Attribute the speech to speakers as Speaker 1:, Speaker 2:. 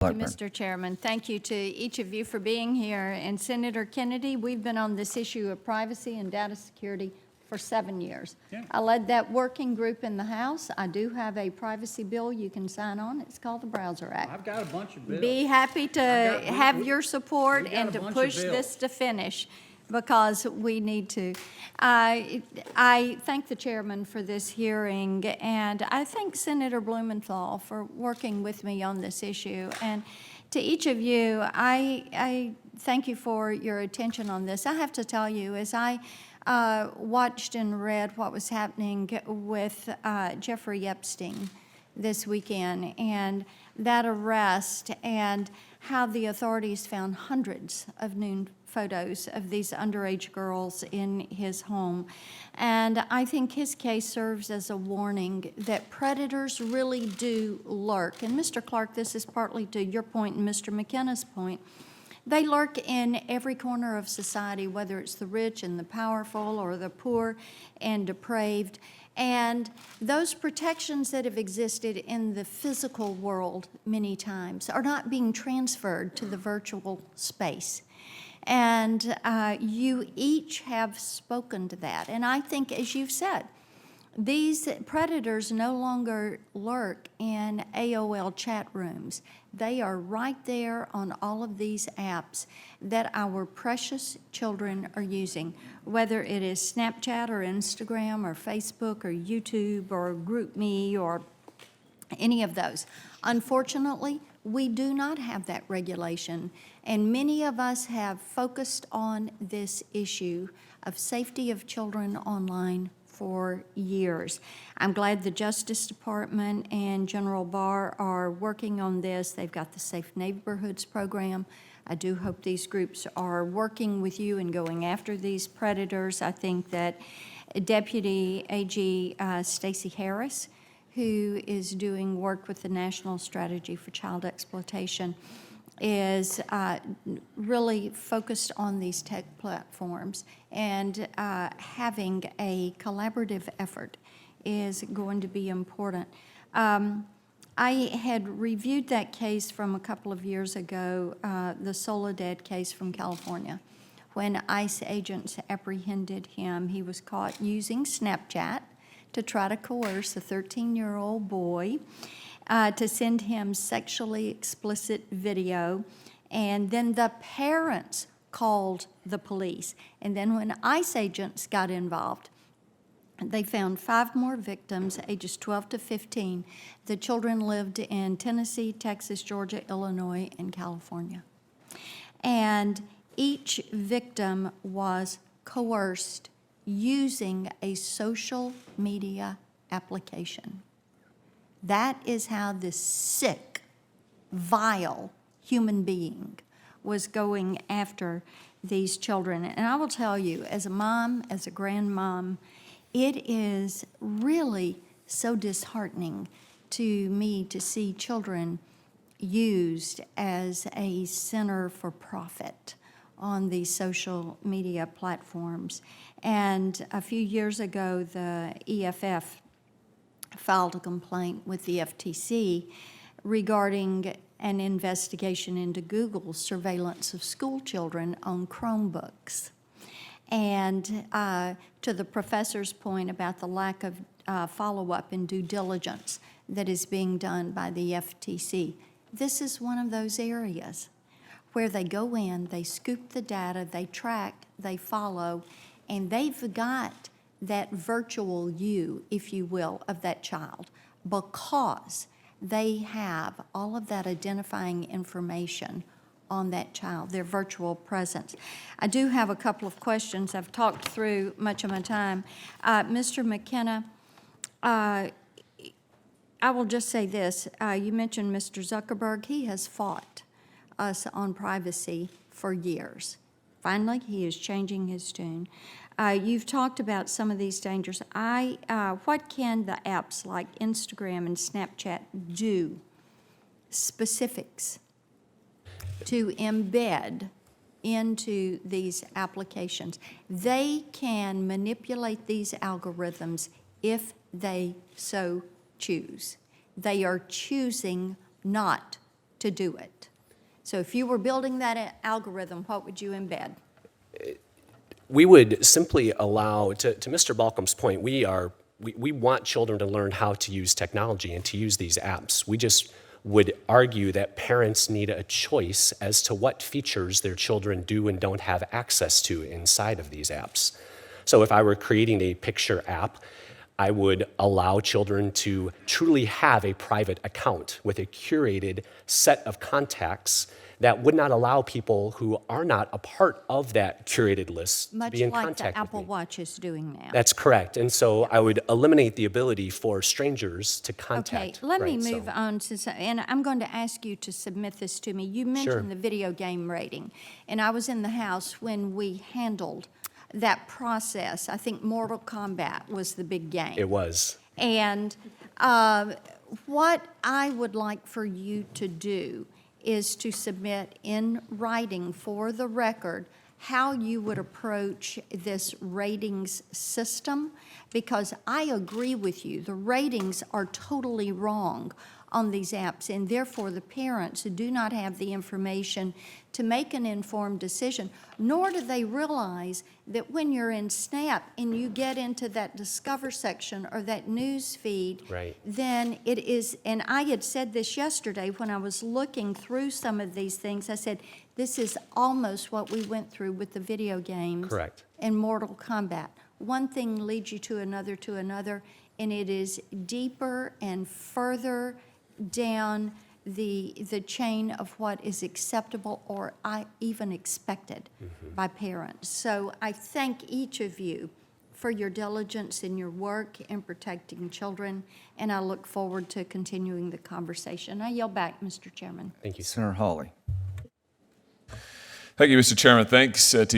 Speaker 1: Thank
Speaker 2: Blackburn.
Speaker 1: you, Mr. Chairman. Thank you to each of you for being here. And Senator Kennedy, we've been on this issue of privacy and data security for 7 years.
Speaker 3: Yeah.
Speaker 1: I led that working group in the House. I do have a privacy bill you can sign on. It's called the Browser Act.
Speaker 3: I've got a bunch of bills.
Speaker 1: Be happy to have your support
Speaker 3: we got
Speaker 1: and
Speaker 3: a
Speaker 1: to
Speaker 3: bunch of
Speaker 1: push
Speaker 3: bills.
Speaker 1: this to finish, because we need to. I thank the chairman for this hearing, and I thank Senator Blumenthal for working with me on this issue. And to each of you, I thank you for your attention on this. I have to tell you, as I watched and read what was happening with Jeffrey Epstein this weekend, and that arrest, and how the authorities found hundreds of nude photos of these underage girls in his home. And I think his case serves as a warning that predators really do lurk. And Mr. Clark, this is partly to your point and Mr. McKenna's point. They lurk in every corner of society, whether it's the rich and the powerful or the poor and depraved. And those protections that have existed in the physical world many times are not being transferred to the virtual space. And you each have spoken to that. And I think, as you've said, these predators no longer lurk in AOL chat rooms. They are right there on all of these apps that our precious children are using, whether it is Snapchat or Instagram or Facebook or YouTube or GroupMe or any of those. Unfortunately, we do not have that regulation, and many of us have focused on this issue of safety of children online for years. I'm glad the Justice Department and General Barr are working on this. They've got the Safe Neighborhoods program. I do hope these groups are working with you and going after these predators. I think that Deputy AG Stacey Harris, who is doing work with the National Strategy for Child Exploitation, is really focused on these tech platforms, and having a collaborative effort is going to be important. I had reviewed that case from a couple of years ago, the Soledad case from California. When ICE agents apprehended him, he was caught using Snapchat to try to coerce a 13-year-old boy to send him sexually explicit video. And then the parents called the police. And then when ICE agents got involved, they found 5 more victims, ages 12 to 15. The children lived in Tennessee, Texas, Georgia, Illinois, and California. And each victim was coerced using a social media application. That is how this sick, vile human being was going after these children. And I will tell you, as a mom, as a grandmom, it is really so disheartening to me to see children used as a center for profit on these social media platforms. And a few years ago, the EFF filed a complaint with the FTC regarding an investigation into Google's surveillance of school children on Chromebooks. And to the professor's point about the lack of follow-up and due diligence that is being done by the FTC, this is one of those areas where they go in, they scoop the data, they track, they follow, and they've got that virtual you, if you will, of that child, because they have all of that identifying information on that child, their virtual presence. I do have a couple of questions. I've talked through much of my time. Mr. McKenna, I will just say this. You mentioned Mr. Zuckerberg. He has fought us on privacy for years. Finally, he is changing his tune. You've talked about some of these dangers. What can the apps like Instagram and Snapchat do, specifics, to embed into these applications? They can manipulate these algorithms if they so choose. They are choosing not to do it. So if you were building that algorithm, what would you embed?
Speaker 2: We would simply allow, to Mr. Balcom's point, we want children to learn how to use technology and to use these apps. We just would argue that parents need a choice as to what features their children do and don't have access to inside of these apps. So if I were creating a picture app, I would allow children to truly have a private account with a curated set of contacts that would not allow people who are not a part of that curated list to be in
Speaker 1: Much like
Speaker 2: contact
Speaker 1: the Apple
Speaker 2: with me.
Speaker 1: Watch is doing now.
Speaker 2: That's correct. And so I would eliminate the ability for strangers to contact.
Speaker 1: Okay, let me
Speaker 2: right,
Speaker 1: move on to, and I'm going to ask you to submit this to me. You mentioned the video game rating, and I was in the house when we handled that process. I think Mortal Kombat was the big game.
Speaker 2: It was.
Speaker 1: And what I would like for you to do is to submit in writing for the record how you would approach this ratings system, because I agree with you, the ratings are totally wrong on these apps, and therefore the parents do not have the information to make an informed decision, nor do they realize that when you're in Snap and you get into that Discover section or that news feed,
Speaker 2: Right.
Speaker 1: then it is, and I had said this yesterday when I was looking through some of these things, I said, this is almost what we went through with the video games.
Speaker 2: Correct.
Speaker 1: And Mortal Kombat. One thing leads you to another, and it is deeper and further down the chain of what is acceptable or even expected by parents. So I thank each of you for your diligence in your work in protecting children, and I look forward to continuing the conversation. I yield back, Mr. Chairman.
Speaker 2: Thank you.
Speaker 3: Senator Hawley.
Speaker 4: Thank you, Mr. Chairman. Thanks to each